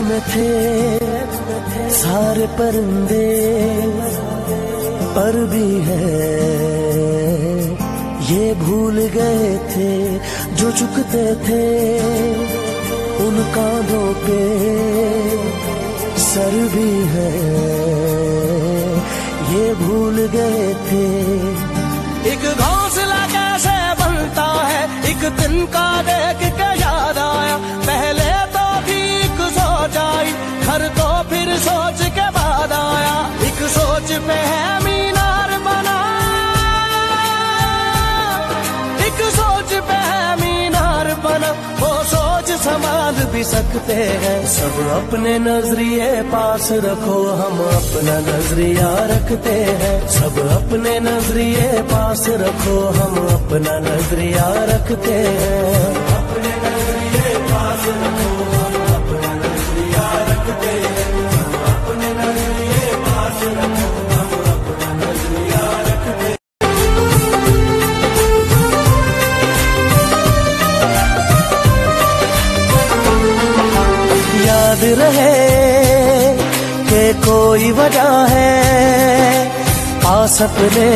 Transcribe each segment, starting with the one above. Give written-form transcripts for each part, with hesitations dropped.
में थे सारे परिंदे, पर भी है ये भूल गए थे जो झुकते थे उन कांधों पे सर भी है, ये भूल गए थे। एक घोंसला कैसे बनता है एक दिन का देख के याद आया, पहले तो ठीक सोच आई घर तो फिर सोच के बाद आया, एक सोच पे है मीनार बना, एक सोच पे है मीनार बना, वो सोच संभाल भी सकते हैं। सब अपने नजरिए पास रखो, हम अपना नजरिया रखते हैं। सब अपने नजरिए पास रखो, हम अपना नजरिया रखते हैं। अपने नजरिए पास रखो, हम अपना नजरिया रखते हैं। अपने नजरिए पास रखो, हम अपना नजरिया रखते हैं। याद रहे कि कोई वजह है पास अपने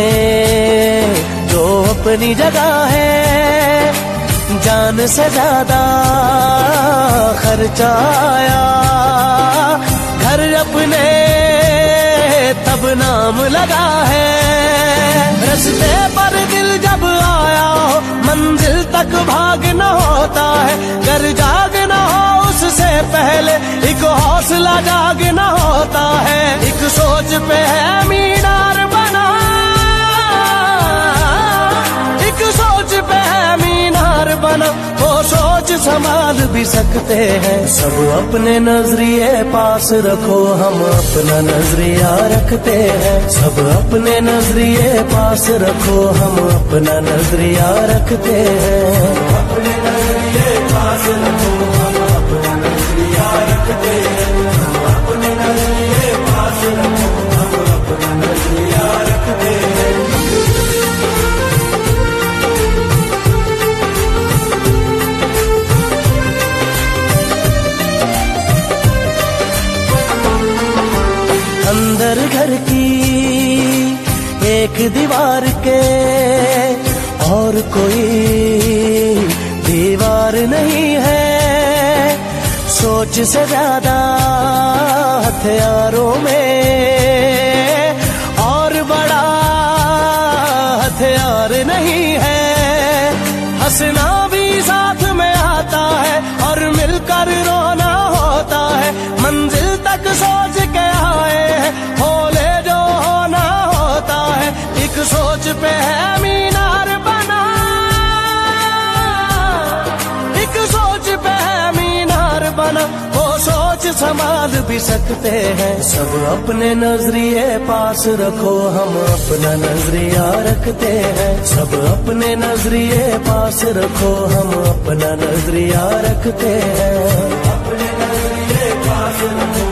जो अपनी जगह है, जान से ज्यादा खर्चा आया घर अपने तब नाम लगा है। रस्ते पर दिल जब आया हो मंजिल तक भागना होता है, घर जागना हो उससे पहले एक हौसला जागना होता है। एक सोच पे है मीनार बना, एक सोच पे है मीनार बना, वो सोच संभाल भी सकते हैं। सब अपने नजरिए पास रखो, हम अपना नजरिया रखते हैं। सब अपने नजरिए पास रखो, हम अपना नजरिया रखते हैं। अपने नजरिए पास रखो, हम अपना नजरिया रखते हैं। अपने नजरिए पास रखो, हम अपना नजरिया रखते हैं। अंदर घर की एक दीवार के और कोई दीवार नहीं है, सोच से ज्यादा हथियारों में और बड़ा हथियार नहीं है। हंसना भी साथ में आता है और मिलकर रोना होता है, मंजिल तक सोच के आए होले जो होना होता है। एक सोच पे है मीनार बना, एक सोच पे है मीनार बना, वो सोच संभाल भी सकते हैं। सब अपने नजरिए पास रखो, हम अपना नजरिया रखते हैं। सब अपने नजरिए पास रखो, हम अपना नजरिया रखते हैं। अपने नजरिए पास रखो।